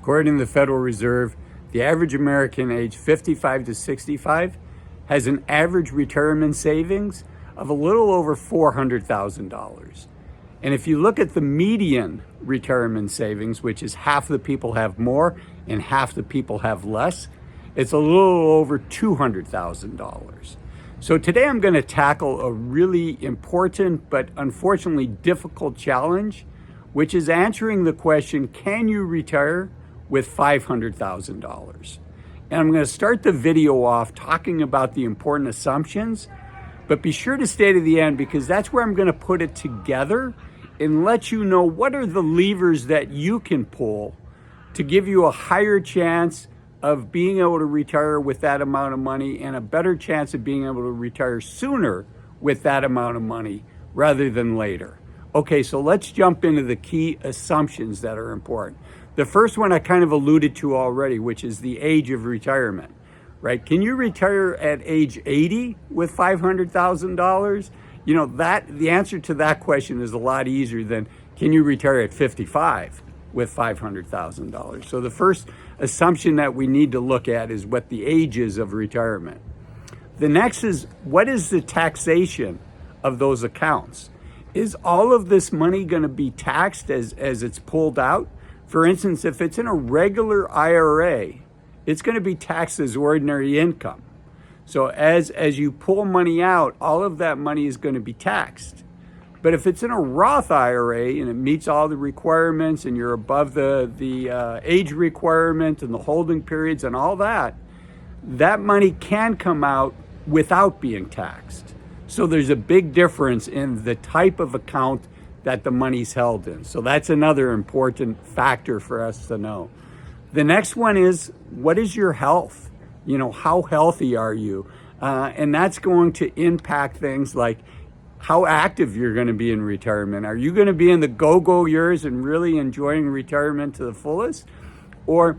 According to the Federal Reserve, the average American age 55 to 65 has an average retirement savings of a little over $400,000. And if you look at the median retirement savings, which is half the people have more and half the people have less, it's a little over $200,000. So today I'm going to tackle a really important but unfortunately difficult challenge, which is answering the question, can you retire with $500,000? And I'm going to start the video off talking about the important assumptions, but be sure to stay to the end because that's where I'm going to put it together and let you know what are the levers that you can pull to give you a higher chance of being able to retire with that amount of money and a better chance of being able to retire sooner with that amount of money rather than later. Okay, so let's jump into the key assumptions that are important. The first one I kind of alluded to already, which is the age of retirement, right? Can you retire at age 80 with $500,000? You know, the answer to that question is a lot easier than can you retire at 55 with $500,000? So the first assumption that we need to look at is what the age is of retirement. The next is, what is the taxation of those accounts? Is all of this money going to be taxed as it's pulled out? For instance, if it's in a regular IRA, it's going to be taxed as ordinary income. So as you pull money out, all of that money is going to be taxed. But if it's in a Roth IRA and it meets all the requirements and you're above the age requirement and the holding periods and all that, that money can come out without being taxed. So there's a big difference in the type of account that the money's held in. So that's another important factor for us to know. The next one is, what is your health? You know, how healthy are you? And that's going to impact things like how active you're going to be in retirement. Are you going to be in the go-go years and really enjoying retirement to the fullest? Or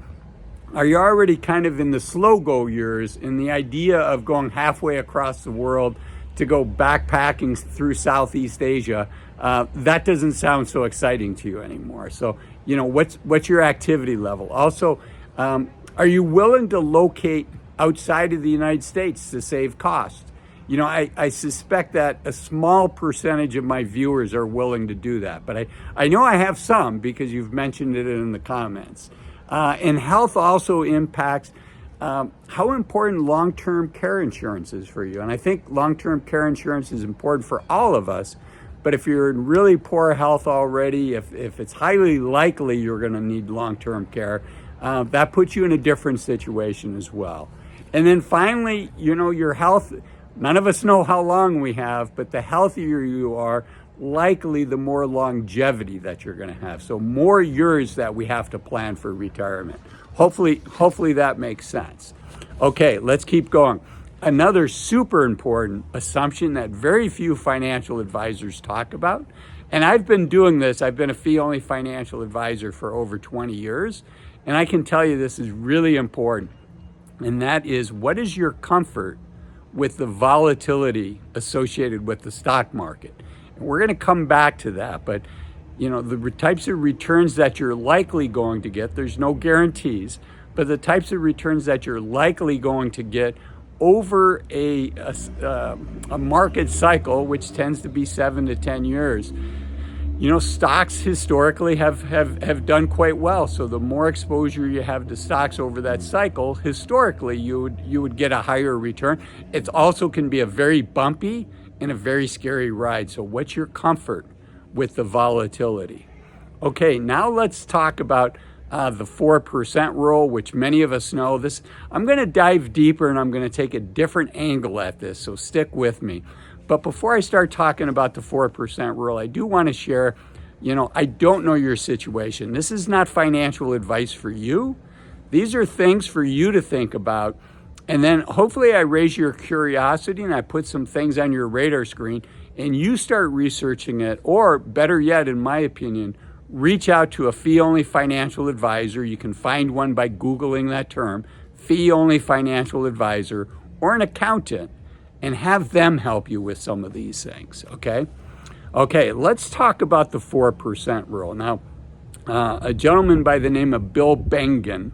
are you already kind of in the slow-go years in the idea of going halfway across the world to go backpacking through Southeast Asia? That doesn't sound so exciting to you anymore. So, you know, what's your activity level? Also, are you willing to locate outside of the United States to save cost? You know, I suspect that a small percentage of my viewers are willing to do that, but I know I have some because you've mentioned it in the comments. And health also impacts how important long-term care insurance is for you. And I think long-term care insurance is important for all of us, but if you're in really poor health already, if it's highly likely you're going to need long-term care, that puts you in a different situation as well. And then finally, you know, your health, none of us know how long we have, but the healthier you are, likely the more longevity that you're going to have. So more years that we have to plan for retirement. Hopefully that makes sense. Okay, let's keep going. Another super important assumption that very few financial advisors talk about, and I've been doing this, I've been a fee-only financial advisor for over 20 years, and I can tell you this is really important, and that is, what is your comfort with the volatility associated with the stock market? And we're going to come back to that, but you know, the types of returns that you're likely going to get, there's no guarantees, but the types of returns that you're likely going to get over a market cycle, which tends to be 7 to 10 years. You know, stocks historically have done quite well. So the more exposure you have to stocks over that cycle, historically you would get a higher return. It also can be a very bumpy and a very scary ride. So what's your comfort with the volatility? Okay, now let's talk about the 4% rule, which many of us know. This, I'm going to dive deeper and I'm going to take a different angle at this, so stick with me. But before I start talking about the 4% rule, I do want to share, you know, I don't know your situation. This is not financial advice for you. These are things for you to think about. And then hopefully I raise your curiosity and I put some things on your radar screen and you start researching it, or better yet, in my opinion, reach out to a fee-only financial advisor. You can find one by Googling that term, fee-only financial advisor, or an accountant, and have them help you with some of these things, okay? Okay, let's talk about the 4% rule. Now, a gentleman by the name of Bill Bengen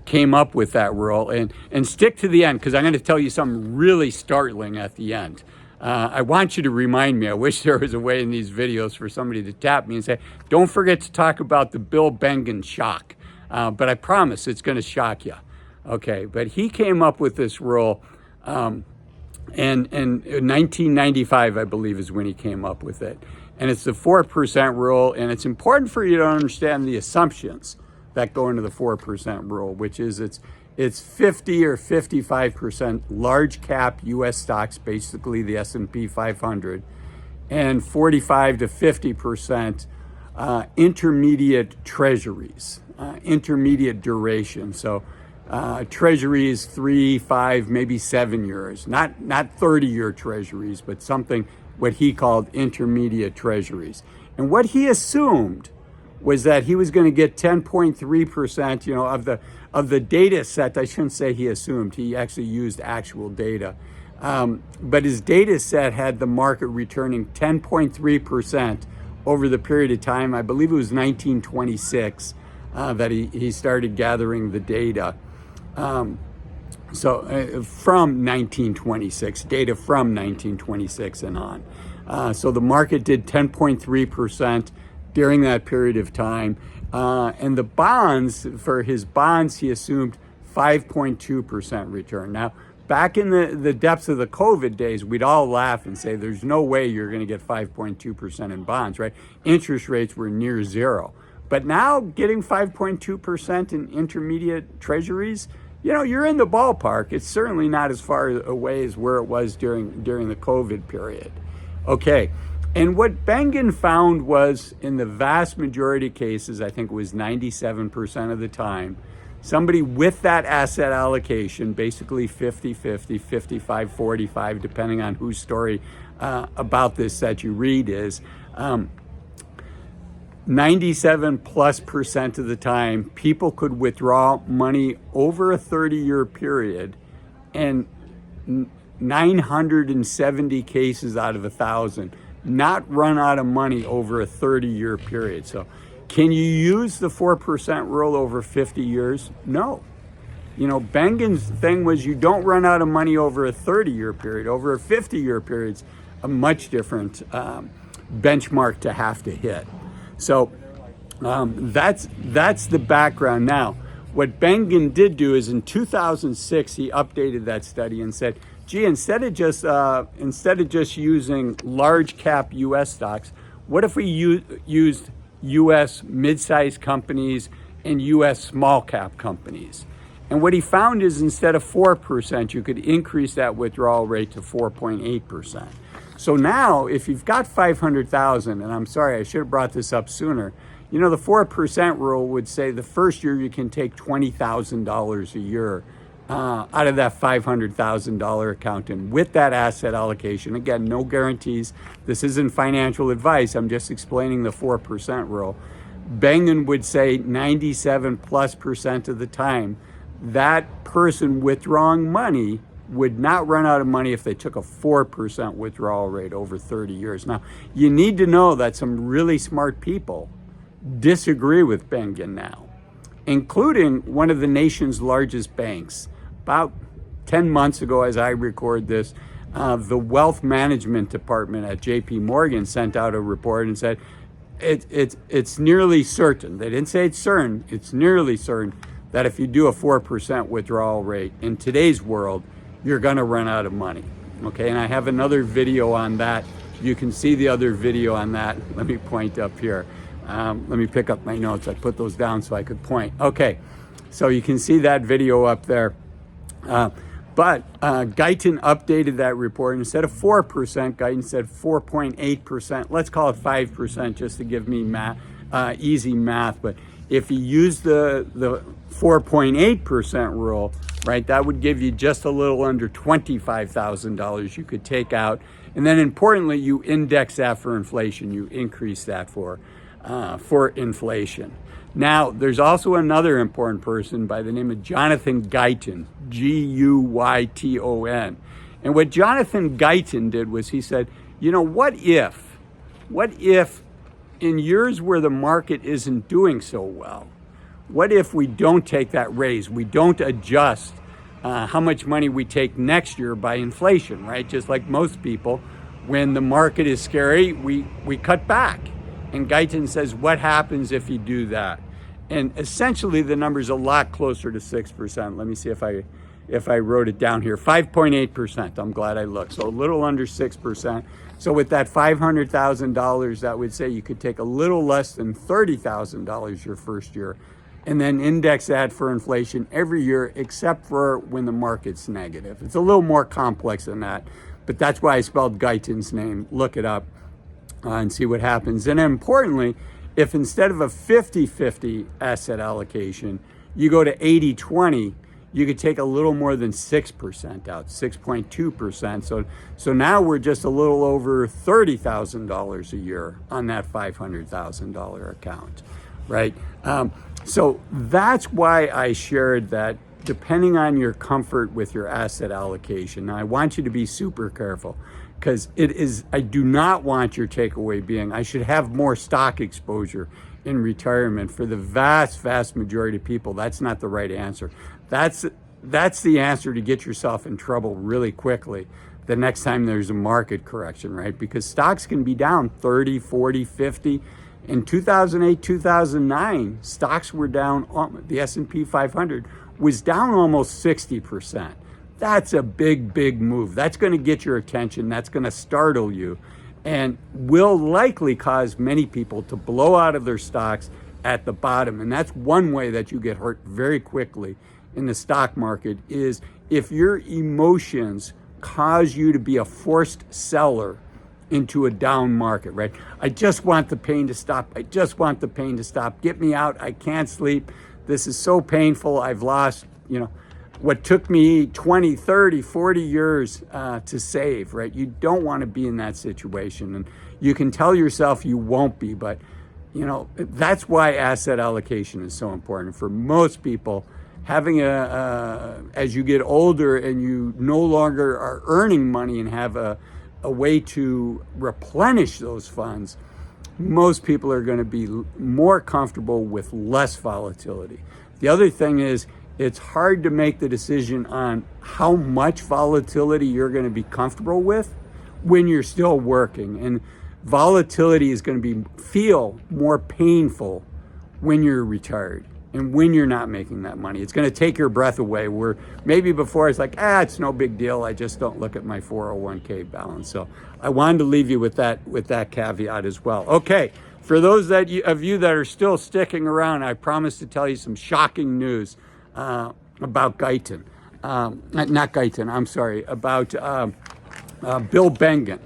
came up with that rule. And stick to the end, because I'm going to tell you something really startling at the end. I want you to remind me. I wish there was a way in these videos for somebody to tap me and say, don't forget to talk about the Bill Bengen shock. But I promise it's going to shock you. Okay, but he came up with this rule, and in 1995, I believe, is when he came up with it. And it's the 4% rule, and it's important for you to understand the assumptions that go into the 4% rule, which is it's 50 or 55% large cap U.S. stocks, basically the S&P 500, and 45 to 50% intermediate treasuries, intermediate duration. So treasuries 3, 5, maybe 7 years, not 30-year treasuries, but something what he called intermediate treasuries. And what he assumed was that he was going to get 10.3%, of the data set. I shouldn't say he assumed. He actually used actual data. But his data set had the market returning 10.3% over the period of time. I believe it was 1926 that he started gathering the data. From 1926, data from 1926 and on. So the market did 10.3% during that period of time. And the bonds, for his bonds, he assumed 5.2% return. Now, back in the depths of the COVID days, we'd all laugh and say, there's no way you're going to get 5.2% in bonds, right? Interest rates were near zero. But now getting 5.2% in intermediate treasuries, you're in the ballpark. It's certainly not as far away as where it was during the COVID period. Okay, and what Bengen found was, in the vast majority of cases, I think it was 97% of the time, somebody with that asset allocation, basically 50-50, 55-45, depending on whose story about this that you read is, 97+% of the time, people could withdraw money over a 30-year period, and 970 cases out of 1,000 not run out of money over a 30-year period. So can you use the 4% rule over 50 years? No. Bengen's thing was, you don't run out of money over a 30-year period. Over a 50-year period, it's a much different benchmark to have to hit. So that's the background. Now, what Bengen did do is, in 2006, he updated that study and said, gee, instead of just using large cap U.S. stocks, what if we used U.S. mid-sized companies and U.S. small cap companies? And what he found is, instead of 4%, you could increase that withdrawal rate to 4.8%. So now, if you've got 500,000, and I'm sorry, I should have brought this up sooner, the 4% rule would say the first year you can take $20,000 a year out of that $500,000 account. And with that asset allocation, again, no guarantees. This isn't financial advice. I'm just explaining the 4% rule. Bengen would say 97+% of the time, that person withdrawing money would not run out of money if they took a 4% withdrawal rate over 30 years. Now, you need to know that some really smart people disagree with Bengen now, including one of the nation's largest banks. About 10 months ago, as I record this, the wealth management department at JP Morgan sent out a report and said, it's nearly certain, they didn't say it's certain, it's nearly certain that if you do a 4% withdrawal rate in today's world, you're going to run out of money. Okay, and I have another video on that. You can see the other video on that. Let me point up here. Let me pick up my notes. I put those down so I could point. Okay, so you can see that video up there. But Guyton updated that report. Instead of 4%, Guyton said 4.8%. Let's call it 5% just to give me easy math. But if you use the 4.8% rule, right, that would give you just a little under $25,000 you could take out. And then importantly, you index that for inflation. You increase that for inflation. Now, there's also another important person by the name of Jonathan Guyton, Guyton. And what Jonathan Guyton did was, he said, what if in years where the market isn't doing so well, what if we don't take that raise? We don't adjust how much money we take next year by inflation, right? Just like most people, when the market is scary, we cut back. And Guyton says, what happens if you do that? And essentially the number's a lot closer to 6%. Let me see if I wrote it down here. 5.8%. I'm glad I looked. So a little under 6%. So with that $500,000, that would say you could take a little less than $30,000 your first year, and then index that for inflation every year except for when the market's negative. It's a little more complex than that, but that's why I spelled Guyton's name. Look it up and see what happens. And importantly, if instead of a 50-50 asset allocation, you go to 80-20, you could take a little more than 6% out, 6.2%. So now we're just a little over $30,000 a year on that $500,000 account, right? So that's why I shared that depending on your comfort with your asset allocation. Now I want you to be super careful, because I do not want your takeaway being, I should have more stock exposure in retirement. For the vast, vast majority of people, that's not the right answer. That's the answer to get yourself in trouble really quickly the next time there's a market correction, right? Because stocks can be down 30, 40, 50. In 2008, 2009, stocks were down, the S&P 500 was down almost 60%. That's a big, big move. That's going to get your attention. That's going to startle you and will likely cause many people to blow out of their stocks at the bottom. And that's one way that you get hurt very quickly in the stock market, is if your emotions cause you to be a forced seller into a down market, right? I just want the pain to stop. I just want the pain to stop. Get me out. I can't sleep. This is so painful. I've lost, what took me 20, 30, 40 years to save, right? You don't want to be in that situation. And you can tell yourself you won't be, but that's why asset allocation is so important. For most people, having as you get older and you no longer are earning money and have a way to replenish those funds, most people are going to be more comfortable with less volatility. The other thing is, it's hard to make the decision on how much volatility you're going to be comfortable with when you're still working. And volatility is going to feel more painful when you're retired and when you're not making that money. It's going to take your breath away, where maybe before it's like, it's no big deal. I just don't look at my 401k balance. So I wanted to leave you with that caveat as well. Okay, for those of you that are still sticking around, I promise to tell you some shocking news about Guyton. Not Guyton, I'm sorry, about Bill Bengen.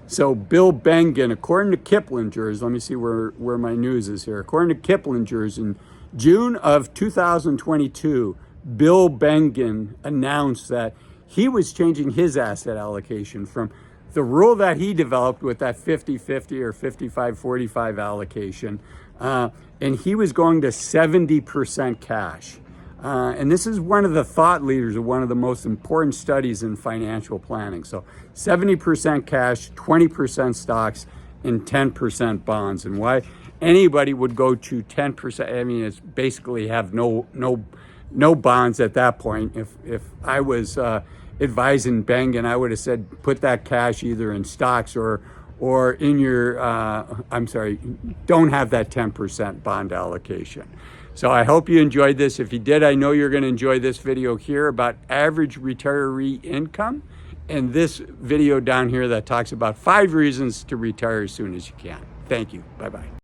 So Bill Bengen, according to Kiplinger's, let me see where my news is here. According to Kiplinger's, in June of 2022, Bill Bengen announced that he was changing his asset allocation from the rule that he developed with that 50-50 or 55-45 allocation, and he was going to 70% cash. And this is one of the thought leaders of one of the most important studies in financial planning. So 70% cash, 20% stocks, and 10% bonds. And why anybody would go to 10%, I mean, it's basically have no bonds at that point. If I was advising Bengen, I would have said put that cash either in stocks or in your, don't have that 10% bond allocation. So I hope you enjoyed this. If you did, I know you're going to enjoy this video here about average retiree income, and this video down here that talks about 5 reasons to retire as soon as you can. Thank you. Bye-bye.